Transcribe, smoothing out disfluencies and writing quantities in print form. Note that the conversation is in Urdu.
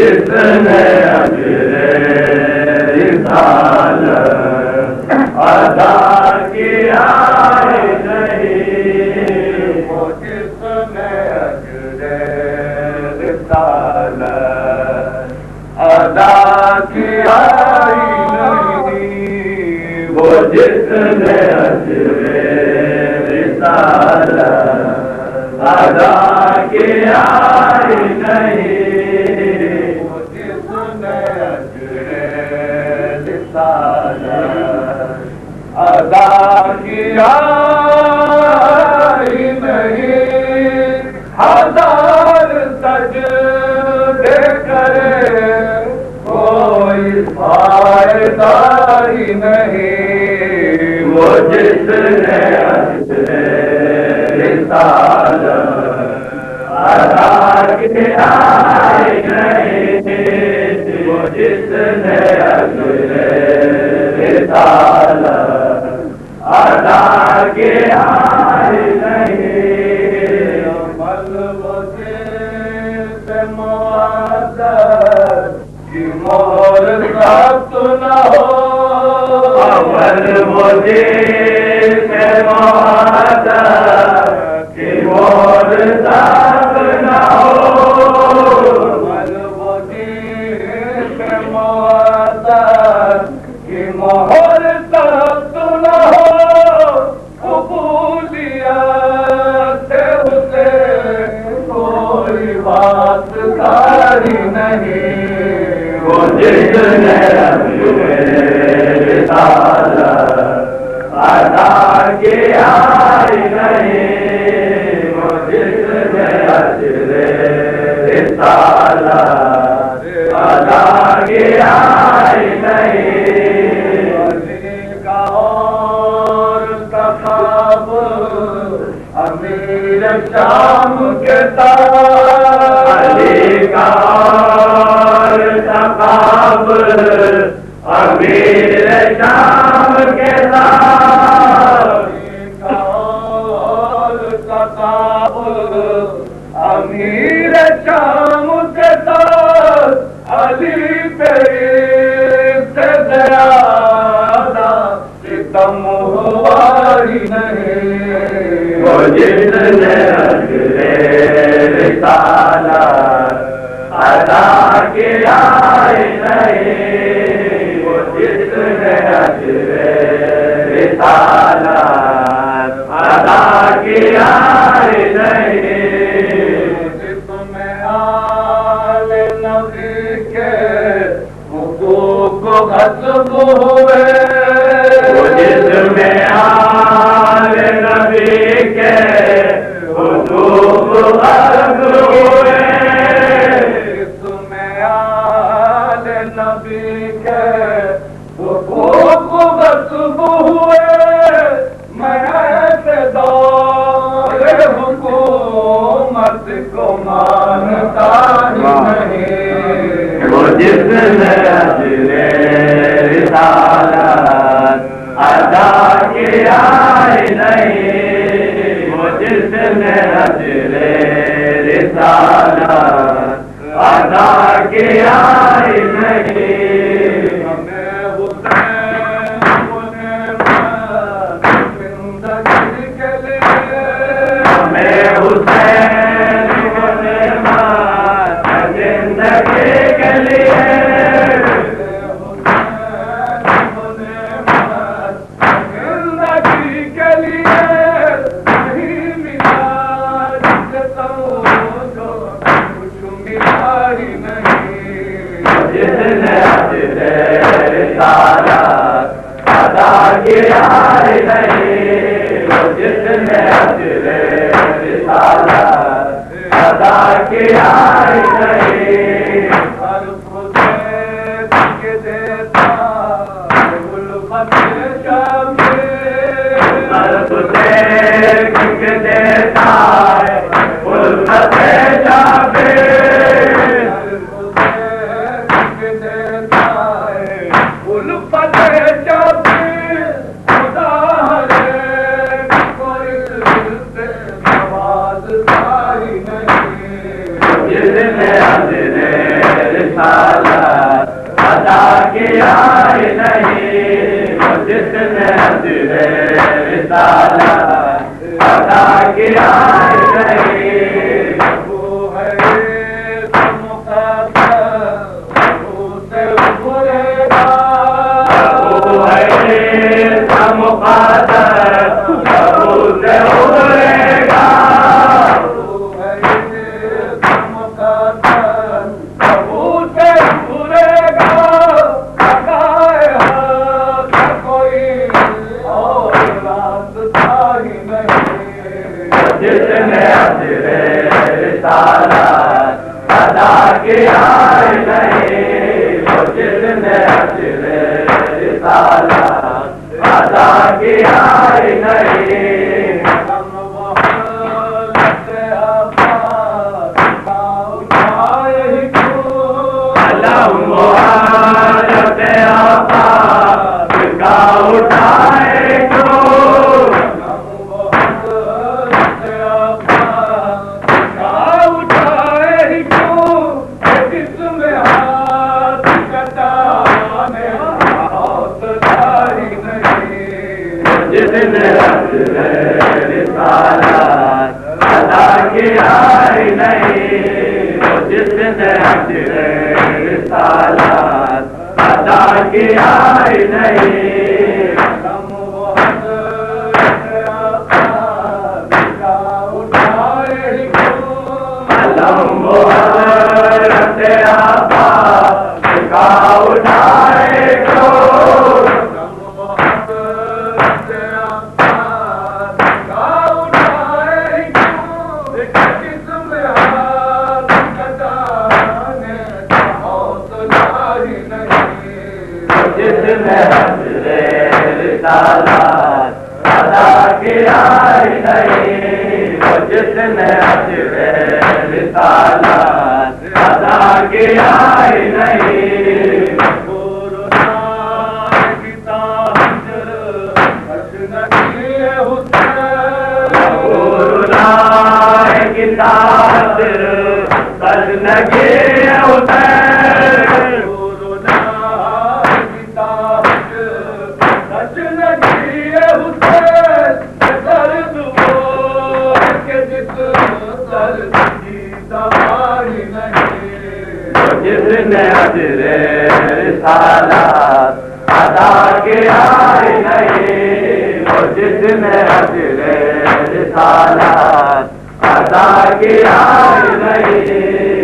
جس نے اجر رسالت ادا کیا ہی نہیں، وہ جس نے اجر رسالت ادا کیا ہی نہیں، وہ جس نے اجر رسالت ادا کیا ہی نہیں، وہ جس نے اجر رسالت ادا کیا ہی نہیں، ہزار سجدے کرے کوئی فائدہ ہی نہیں، وہ جس نے اجر رسالت ادا کیا ہی نہیں، وہ جس نے اجر رسالت ادا کیا ہی نہیں، عمل وہ جس معذر کی مہر ضبط نہ ہو، عمل وہ جس معذر کی مہر ضبط نہ ہو، عمل وہ جس معذر کی مہر ضبط نہ ہو، قبولیت اسے کوئی واسطہ ہی نہیں، وہ جس نے اجر رسالت ادا کیا ہی نہیں، وہ جس نے اجر رسالت ادا کیا ہی نہیں، علی کا اور تقابل امیر شام کے ساتھ، علی کا اور تقابل امیر شام کے ساتھ، علی کا اور تقابل امیر شام کے ساتھ، علی پہ سے زیادہ ستم ہوا ہی نہیں، وہ جس نے اجر رسالت ادا کیا ہی نہیں، وہ جس نے اجر رسالت ادا کیا ہی نہیں، جس میں آل نبی کے حقوق غصب ہوئے، وہ جس میں آل نبی کے حقوق غصب ہوئے، جس میں آل نبی کے حقوق غصب ہوئے، میں ایسے دور حکومت کو مانتا ہی نہیں، وہ جس نے اجر رسالت ادا کیا ہی نہیں، وہ جس نے اجر رسالت ادا کیا ہی نہیں، ہمیں حسین کو نعمت زندگی کے لیے، ہمیں حسین کو نعمت زندگی کے لیے، زندگی کے لیے نہیں ملا، جس کو کچھ ملا ہی نہیں، جس نے اجر رسالت ادا کیا ہی نہیں، وہ جس نے اجر رسالت ادا کیا ہی نہیں، ہر خودے کے دیتا الفت شامل، ہر خودے کے دیتا الفت شامل، ہر خودے کے دیتا الفت شامل، خدا ہے کوئی سے نوازتا ہی نہیں، جس نے اجر رسالت ادا کیا ہی نہیں، وہ جس نے اجر رسالت ادا کیا ہی نہیں، وہ ہے جس نے اجر رسالت ادا کیا ہی نہیں، وہ جس نے اجر رسالت ادا کیا ہی نہیں، علم حضرت عباس کا اٹھائے جس نے اجر رسالت ادا کیا ہی نہیں، وہ جس نے اجر رسالت ادا کیا ہی نہیں، علم حضرت عباس کا اٹھائے جس نے اجر رسالت ادا کیا ہی نہیں، وہ جس نے اجر رسالت ادا کیا ہی نہیں، جس نے اجر رسالت ادا کیا ہی نہیں، وہ جس نے اجر رسالت ادا کیا ہی نہیں،